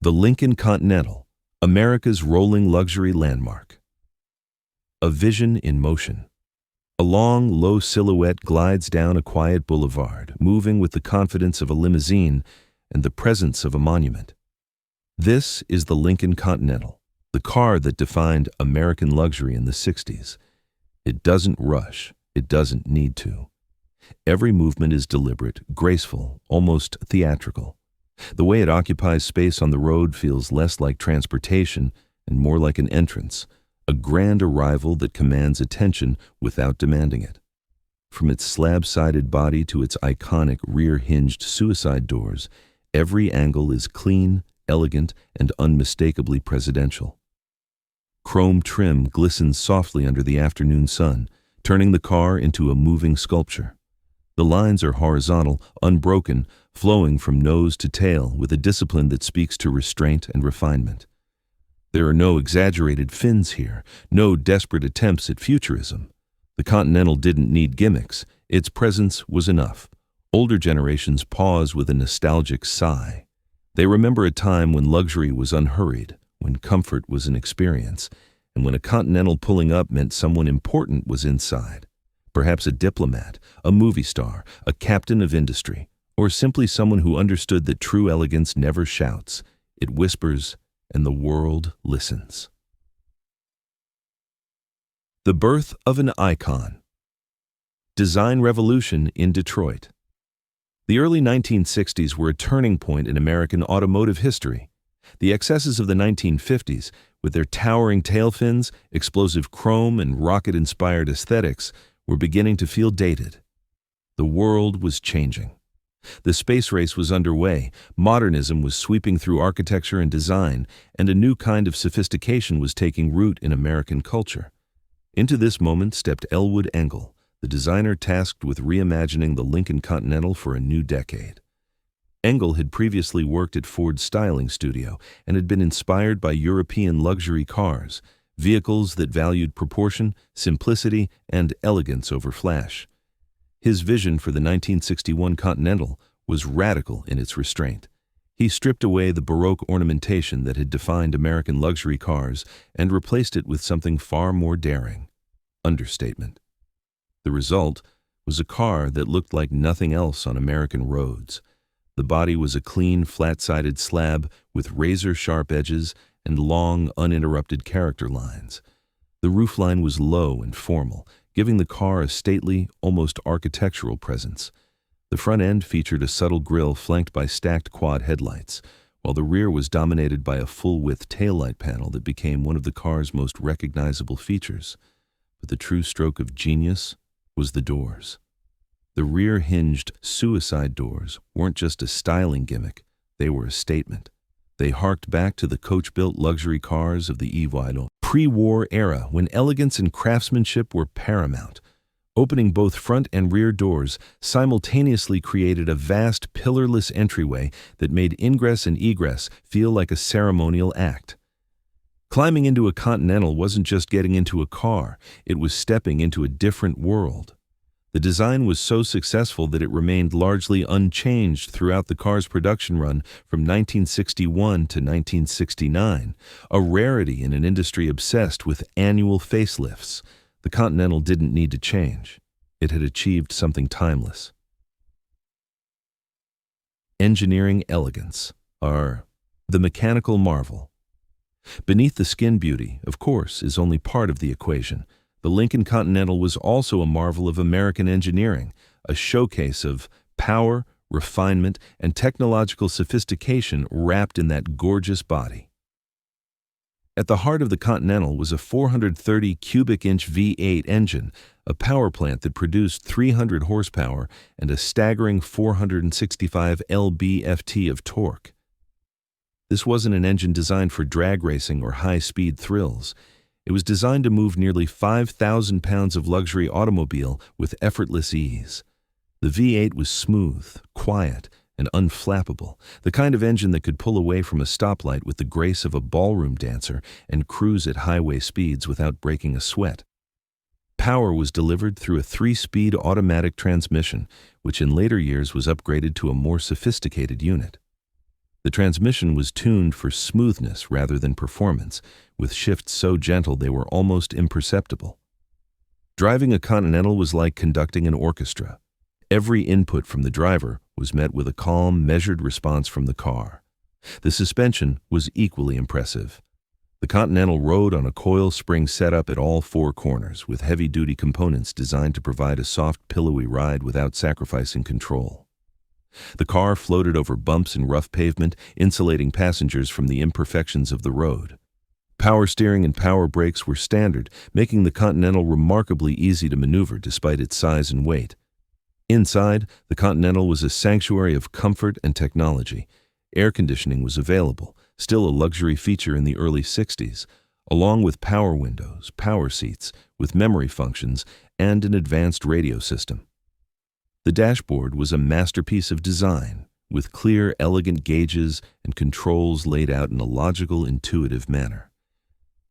The Lincoln Continental, America's rolling luxury landmark. A vision in motion. A long, low silhouette glides down a quiet boulevard, moving with the confidence of a limousine and the presence of a monument. This is the Lincoln Continental, the car that defined American luxury in the 60s. It doesn't rush. It doesn't need to. Every movement is deliberate, graceful, almost theatrical. The way it occupies space on the road feels less like transportation and more like an entrance, a grand arrival that commands attention without demanding it. From its slab-sided body to its iconic rear-hinged suicide doors, every angle is clean, elegant, and unmistakably presidential. Chrome trim glistens softly under the afternoon sun, turning the car into a moving sculpture. The lines are horizontal, unbroken, flowing from nose to tail with a discipline that speaks to restraint and refinement. There are no exaggerated fins here, no desperate attempts at futurism. The Continental didn't need gimmicks. Its presence was enough. Older generations pause with a nostalgic sigh. They remember a time when luxury was unhurried, when comfort was an experience, and when a Continental pulling up meant someone important was inside. Perhaps a diplomat, a movie star, a captain of industry, or simply someone who understood that true elegance never shouts. It whispers, and the world listens. The birth of an icon. Design revolution in Detroit. The early 1960s were a turning point in American automotive history. The excesses of the 1950s, with their towering tail fins, explosive chrome, and rocket-inspired aesthetics, were beginning to feel dated. The world was changing. The space race was underway, modernism was sweeping through architecture and design, and a new kind of sophistication was taking root in American culture. Into this moment stepped Elwood Engel, the designer tasked with reimagining the Lincoln Continental for a new decade. Engel had previously worked at Ford's styling studio and had been inspired by European luxury cars, vehicles that valued proportion, simplicity, and elegance over flash. His vision for the 1961 Continental was radical in its restraint. He stripped away the Baroque ornamentation that had defined American luxury cars and replaced it with something far more daring: understatement. The result was a car that looked like nothing else on American roads. The body was a clean, flat-sided slab with razor-sharp edges and long, uninterrupted character lines. The roofline was low and formal, giving the car a stately, almost architectural presence. The front end featured a subtle grille flanked by stacked quad headlights, while the rear was dominated by a full-width taillight panel that became one of the car's most recognizable features. But the true stroke of genius was the doors. The rear-hinged suicide doors weren't just a styling gimmick, they were a statement. They harked back to the coach-built luxury cars of the pre-war era when elegance and craftsmanship were paramount. Opening both front and rear doors simultaneously created a vast pillarless entryway that made ingress and egress feel like a ceremonial act. Climbing into a Continental wasn't just getting into a car, it was stepping into a different world. The design was so successful that it remained largely unchanged throughout the car's production run from 1961 to 1969, a rarity in an industry obsessed with annual facelifts. The Continental didn't need to change. It had achieved something timeless. Engineering elegance, or the mechanical marvel. Beneath the skin beauty, of course, is only part of the equation. The Lincoln Continental was also a marvel of American engineering, a showcase of power, refinement, and technological sophistication wrapped in that gorgeous body. At the heart of the Continental was a 430 cubic-inch V8 engine, a power plant that produced 300 horsepower and a staggering 465 lb-ft of torque. This wasn't an engine designed for drag racing or high-speed thrills. It was designed to move nearly 5,000 pounds of luxury automobile with effortless ease. The V8 was smooth, quiet, and unflappable, the kind of engine that could pull away from a stoplight with the grace of a ballroom dancer and cruise at highway speeds without breaking a sweat. Power was delivered through a 3-speed automatic transmission, which in later years was upgraded to a more sophisticated unit. The transmission was tuned for smoothness rather than performance, with shifts so gentle they were almost imperceptible. Driving a Continental was like conducting an orchestra. Every input from the driver was met with a calm, measured response from the car. The suspension was equally impressive. The Continental rode on a coil spring setup at all four corners, with heavy-duty components designed to provide a soft, pillowy ride without sacrificing control. The car floated over bumps and rough pavement, insulating passengers from the imperfections of the road. Power steering and power brakes were standard, making the Continental remarkably easy to maneuver despite its size and weight. Inside, the Continental was a sanctuary of comfort and technology. Air conditioning was available, still a luxury feature in the early 60s, along with power windows, power seats, with memory functions, and an advanced radio system. The dashboard was a masterpiece of design, with clear, elegant gauges and controls laid out in a logical, intuitive manner.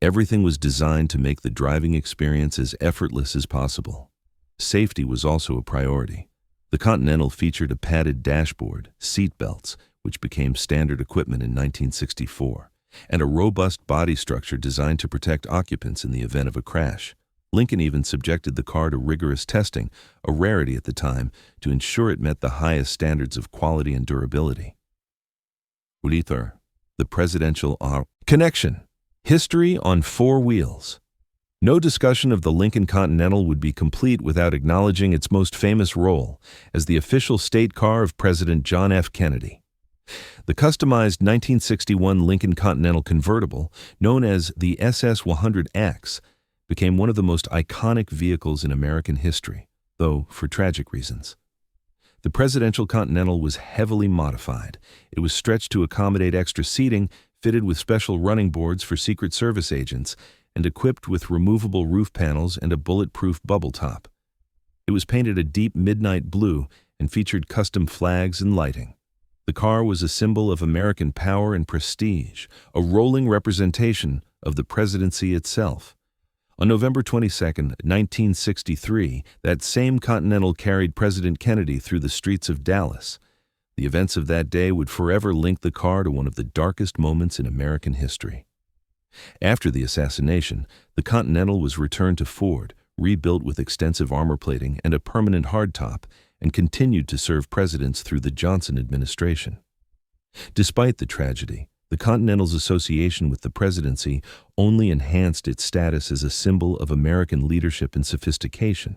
Everything was designed to make the driving experience as effortless as possible. Safety was also a priority. The Continental featured a padded dashboard, seat belts, which became standard equipment in 1964, and a robust body structure designed to protect occupants in the event of a crash. Lincoln even subjected the car to rigorous testing, a rarity at the time, to ensure it met the highest standards of quality and durability. The presidential connection. History on four wheels. No discussion of the Lincoln Continental would be complete without acknowledging its most famous role as the official state car of President John F. Kennedy. The customized 1961 Lincoln Continental convertible, known as the SS-100X, became one of the most iconic vehicles in American history, though for tragic reasons. The presidential Continental was heavily modified. It was stretched to accommodate extra seating, fitted with special running boards for Secret Service agents, and equipped with removable roof panels and a bulletproof bubble top. It was painted a deep midnight blue and featured custom flags and lighting. The car was a symbol of American power and prestige, a rolling representation of the presidency itself. On November 22, 1963, that same Continental carried President Kennedy through the streets of Dallas. The events of that day would forever link the car to one of the darkest moments in American history. After the assassination, the Continental was returned to Ford, rebuilt with extensive armor plating and a permanent hardtop, and continued to serve presidents through the Johnson administration. Despite the tragedy, the Continental's association with the presidency only enhanced its status as a symbol of American leadership and sophistication.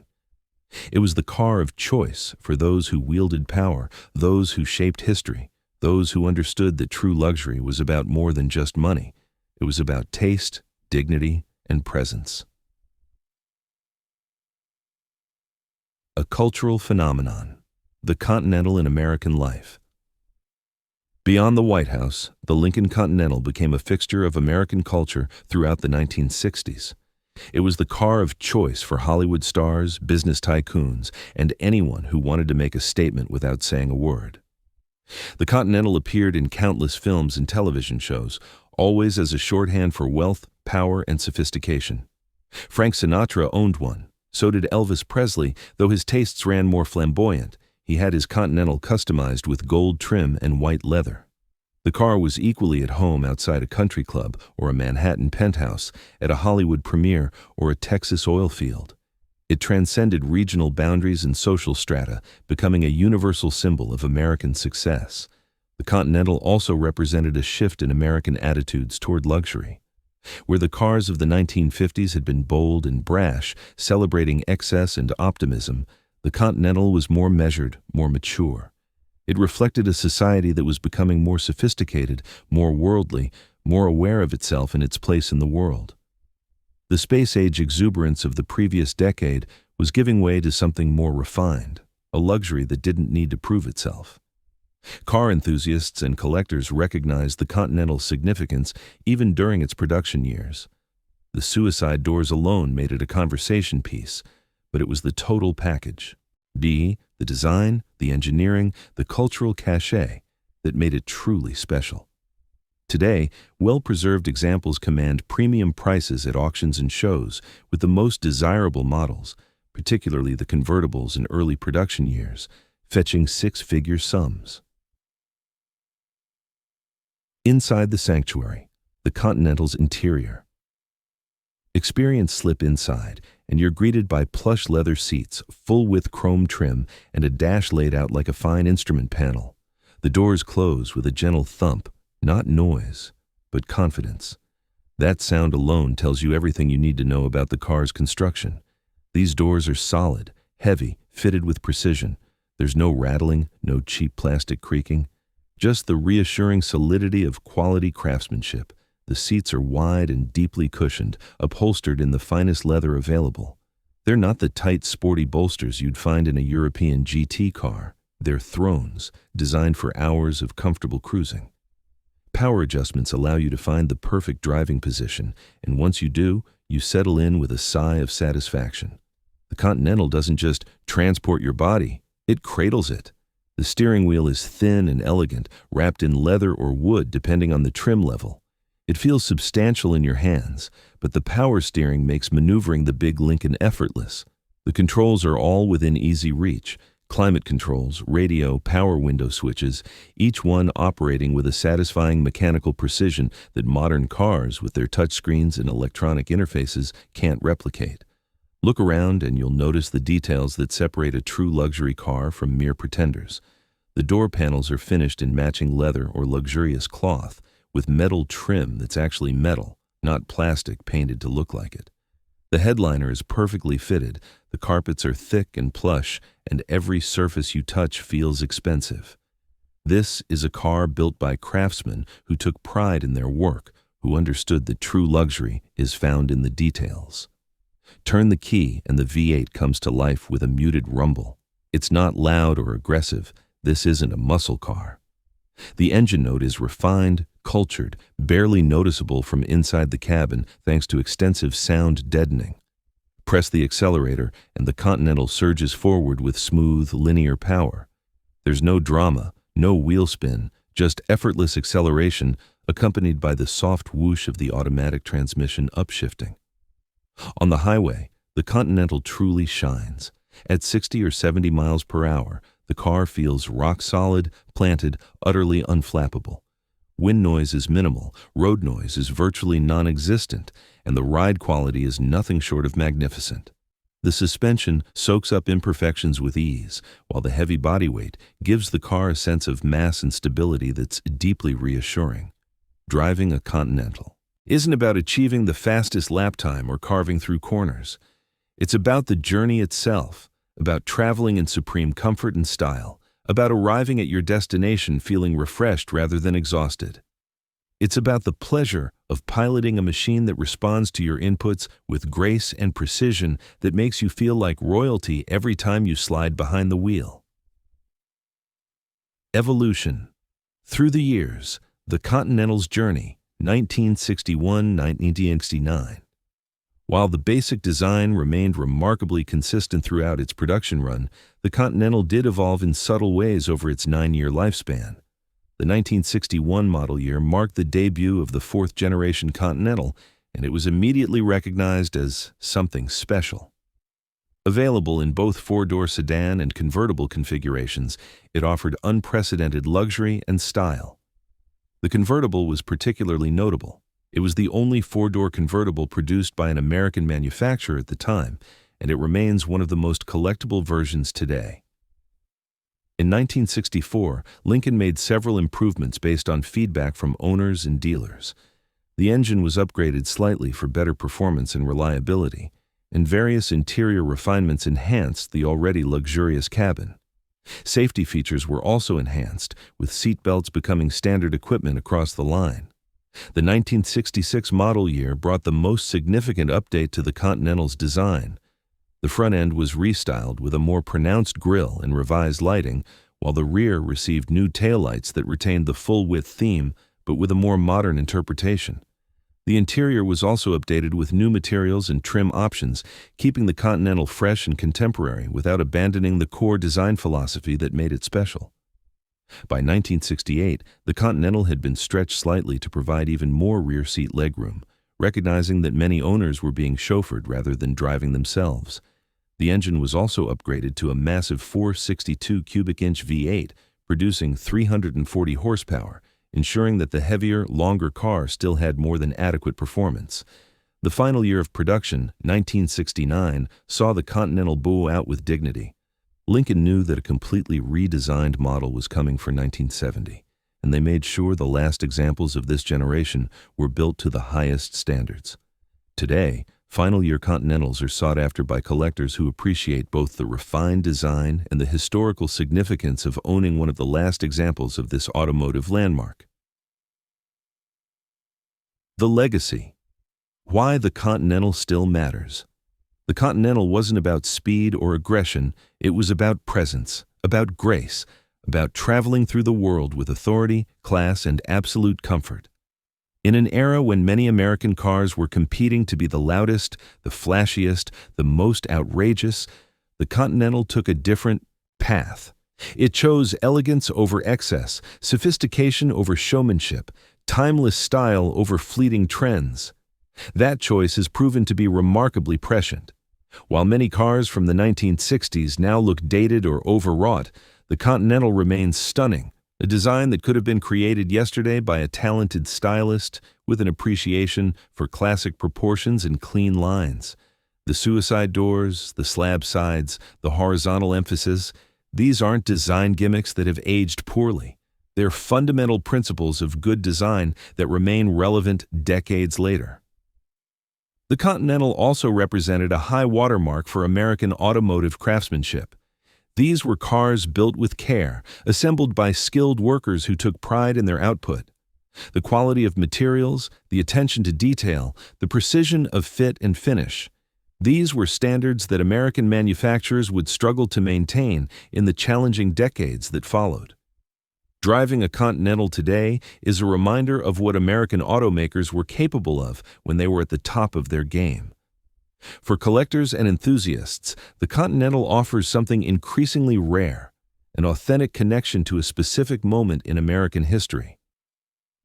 It was the car of choice for those who wielded power, those who shaped history, those who understood that true luxury was about more than just money. It was about taste, dignity, and presence. A cultural phenomenon, the Continental in American life. Beyond the White House, the Lincoln Continental became a fixture of American culture throughout the 1960s. It was the car of choice for Hollywood stars, business tycoons, and anyone who wanted to make a statement without saying a word. The Continental appeared in countless films and television shows, always as a shorthand for wealth, power, and sophistication. Frank Sinatra owned one. So did Elvis Presley, though his tastes ran more flamboyant. He had his Continental customized with gold trim and white leather. The car was equally at home outside a country club or a Manhattan penthouse, at a Hollywood premiere or a Texas oil field. It transcended regional boundaries and social strata, becoming a universal symbol of American success. The Continental also represented a shift in American attitudes toward luxury. Where the cars of the 1950s had been bold and brash, celebrating excess and optimism, the Continental was more measured, more mature. It reflected a society that was becoming more sophisticated, more worldly, more aware of itself and its place in the world. The space-age exuberance of the previous decade was giving way to something more refined, a luxury that didn't need to prove itself. Car enthusiasts and collectors recognized the Continental's significance even during its production years. The suicide doors alone made it a conversation piece, but it was the total package. The design, the engineering, the cultural cachet that made it truly special. Today, well-preserved examples command premium prices at auctions and shows, with the most desirable models, particularly the convertibles in early production years, fetching six-figure sums. Inside the sanctuary, the Continental's interior. Experience slip inside, and you're greeted by plush leather seats, full-width chrome trim, and a dash laid out like a fine instrument panel. The doors close with a gentle thump, not noise, but confidence. That sound alone tells you everything you need to know about the car's construction. These doors are solid, heavy, fitted with precision. There's no rattling, no cheap plastic creaking. Just the reassuring solidity of quality craftsmanship. The seats are wide and deeply cushioned, upholstered in the finest leather available. They're not the tight, sporty bolsters you'd find in a European GT car. They're thrones, designed for hours of comfortable cruising. Power adjustments allow you to find the perfect driving position, and once you do, you settle in with a sigh of satisfaction. The Continental doesn't just transport your body, it cradles it. The steering wheel is thin and elegant, wrapped in leather or wood depending on the trim level. It feels substantial in your hands, but the power steering makes maneuvering the big Lincoln effortless. The controls are all within easy reach. Climate controls, radio, power window switches, each one operating with a satisfying mechanical precision that modern cars with their touchscreens and electronic interfaces can't replicate. Look around and you'll notice the details that separate a true luxury car from mere pretenders. The door panels are finished in matching leather or luxurious cloth, with metal trim that's actually metal, not plastic painted to look like it. The headliner is perfectly fitted, the carpets are thick and plush, and every surface you touch feels expensive. This is a car built by craftsmen who took pride in their work, who understood that true luxury is found in the details. Turn the key and the V8 comes to life with a muted rumble. It's not loud or aggressive. This isn't a muscle car. The engine note is refined, cultured, barely noticeable from inside the cabin thanks to extensive sound deadening. Press the accelerator and the Continental surges forward with smooth, linear power. There's no drama, no wheel spin, just effortless acceleration accompanied by the soft whoosh of the automatic transmission upshifting. On the highway, the Continental truly shines. At 60 or 70 miles per hour, the car feels rock solid, planted, utterly unflappable. Wind noise is minimal, road noise is virtually non-existent, and the ride quality is nothing short of magnificent. The suspension soaks up imperfections with ease, while the heavy body weight gives the car a sense of mass and stability that's deeply reassuring. Driving a Continental isn't about achieving the fastest lap time or carving through corners. It's about the journey itself, about traveling in supreme comfort and style, about arriving at your destination feeling refreshed rather than exhausted. It's about the pleasure of piloting a machine that responds to your inputs with grace and precision that makes you feel like royalty every time you slide behind the wheel. Evolution. Through the years, the Continental's journey, 1961-1969. While the basic design remained remarkably consistent throughout its production run, the Continental did evolve in subtle ways over its 9-year lifespan. The 1961 model year marked the debut of the fourth-generation Continental, and it was immediately recognized as something special. Available in both four-door sedan and convertible configurations, it offered unprecedented luxury and style. The convertible was particularly notable. It was the only four-door convertible produced by an American manufacturer at the time, and it remains one of the most collectible versions today. In 1964, Lincoln made several improvements based on feedback from owners and dealers. The engine was upgraded slightly for better performance and reliability, and various interior refinements enhanced the already luxurious cabin. Safety features were also enhanced, with seat belts becoming standard equipment across the line. The 1966 model year brought the most significant update to the Continental's design. The front end was restyled with a more pronounced grille and revised lighting, while the rear received new taillights that retained the full-width theme but with a more modern interpretation. The interior was also updated with new materials and trim options, keeping the Continental fresh and contemporary without abandoning the core design philosophy that made it special. By 1968, the Continental had been stretched slightly to provide even more rear seat legroom, recognizing that many owners were being chauffeured rather than driving themselves. The engine was also upgraded to a massive 462 cubic inch V8, producing 340 horsepower, ensuring that the heavier, longer car still had more than adequate performance. The final year of production, 1969, saw the Continental bow out with dignity. Lincoln knew that a completely redesigned model was coming for 1970, and they made sure the last examples of this generation were built to the highest standards. Today, final-year Continentals are sought after by collectors who appreciate both the refined design and the historical significance of owning one of the last examples of this automotive landmark. The legacy. Why the Continental still matters. The Continental wasn't about speed or aggression, it was about presence, about grace, about traveling through the world with authority, class, and absolute comfort. In an era when many American cars were competing to be the loudest, the flashiest, the most outrageous, the Continental took a different path. It chose elegance over excess, sophistication over showmanship, timeless style over fleeting trends. That choice has proven to be remarkably prescient. While many cars from the 1960s now look dated or overwrought, the Continental remains stunning, a design that could have been created yesterday by a talented stylist with an appreciation for classic proportions and clean lines. The suicide doors, the slab sides, the horizontal emphasis, these aren't design gimmicks that have aged poorly. They're fundamental principles of good design that remain relevant decades later. The Continental also represented a high watermark for American automotive craftsmanship. These were cars built with care, assembled by skilled workers who took pride in their output. The quality of materials, the attention to detail, the precision of fit and finish. These were standards that American manufacturers would struggle to maintain in the challenging decades that followed. Driving a Continental today is a reminder of what American automakers were capable of when they were at the top of their game. For collectors and enthusiasts, the Continental offers something increasingly rare, an authentic connection to a specific moment in American history.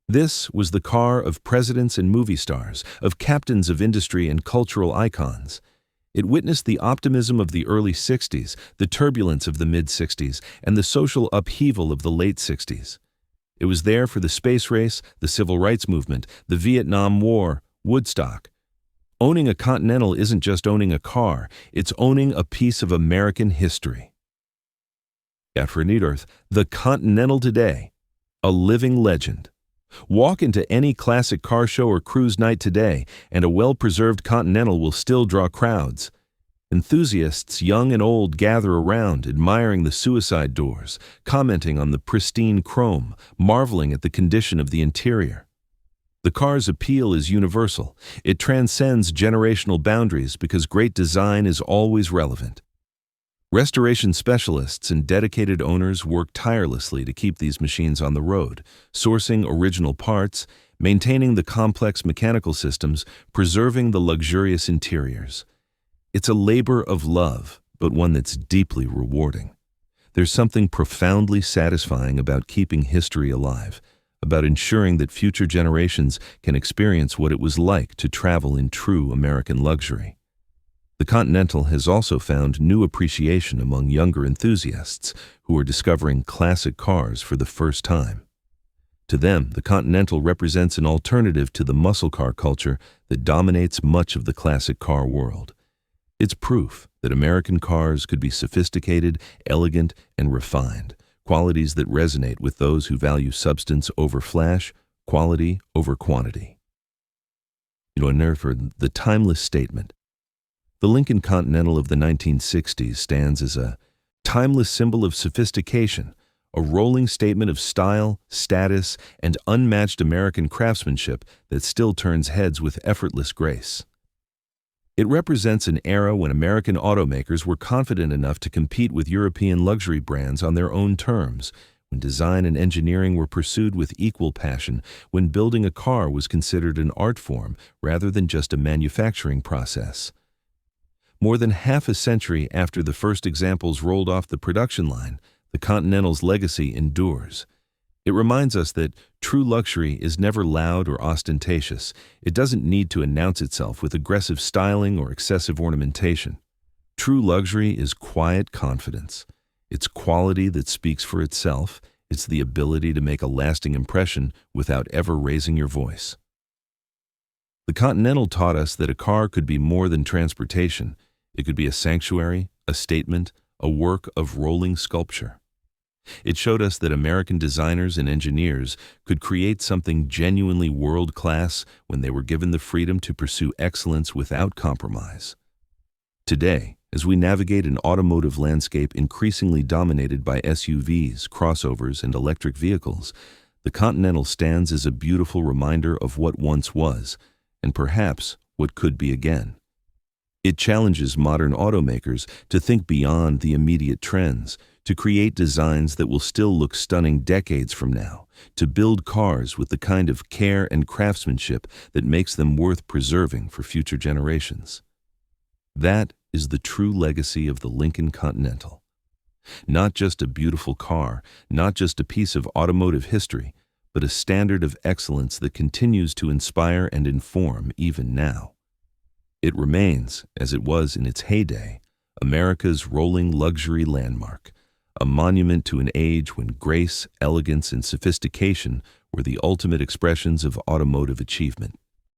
This was the car of presidents and movie stars, of captains of industry and cultural icons. It witnessed the optimism of the early 60s, the turbulence of the mid-60s, and the social upheaval of the late 60s. It was there for the space race, the civil rights movement, the Vietnam War, Woodstock. Owning a Continental isn't just owning a car, it's owning a piece of American history. For Earth, the Continental today, a living legend. Walk into any classic car show or cruise night today, and a well-preserved Continental will still draw crowds. Enthusiasts, young and old, gather around, admiring the suicide doors, commenting on the pristine chrome, marveling at the condition of the interior. The car's appeal is universal. It transcends generational boundaries because great design is always relevant. Restoration specialists and dedicated owners work tirelessly to keep these machines on the road, sourcing original parts, maintaining the complex mechanical systems, preserving the luxurious interiors. It's a labor of love, but one that's deeply rewarding. There's something profoundly satisfying about keeping history alive, about ensuring that future generations can experience what it was like to travel in true American luxury. The Continental has also found new appreciation among younger enthusiasts who are discovering classic cars for the first time. To them, the Continental represents an alternative to the muscle car culture that dominates much of the classic car world. It's proof that American cars could be sophisticated, elegant, and refined, qualities that resonate with those who value substance over flash, quality over quantity. For the timeless statement. The Lincoln Continental of the 1960s stands as a timeless symbol of sophistication, a rolling statement of style, status, and unmatched American craftsmanship that still turns heads with effortless grace. It represents an era when American automakers were confident enough to compete with European luxury brands on their own terms, when design and engineering were pursued with equal passion, when building a car was considered an art form rather than just a manufacturing process. More than half a century after the first examples rolled off the production line, the Continental's legacy endures. It reminds us that true luxury is never loud or ostentatious. It doesn't need to announce itself with aggressive styling or excessive ornamentation. True luxury is quiet confidence. It's quality that speaks for itself. It's the ability to make a lasting impression without ever raising your voice. The Continental taught us that a car could be more than transportation. It could be a sanctuary, a statement, a work of rolling sculpture. It showed us that American designers and engineers could create something genuinely world-class when they were given the freedom to pursue excellence without compromise. Today, as we navigate an automotive landscape increasingly dominated by SUVs, crossovers, and electric vehicles, the Continental stands as a beautiful reminder of what once was, and perhaps what could be again. It challenges modern automakers to think beyond the immediate trends, to create designs that will still look stunning decades from now, to build cars with the kind of care and craftsmanship that makes them worth preserving for future generations. That is the true legacy of the Lincoln Continental. Not just a beautiful car, not just a piece of automotive history, but a standard of excellence that continues to inspire and inform even now. It remains, as it was in its heyday, America's rolling luxury landmark, a monument to an age when grace, elegance, and sophistication were the ultimate expressions of automotive achievement.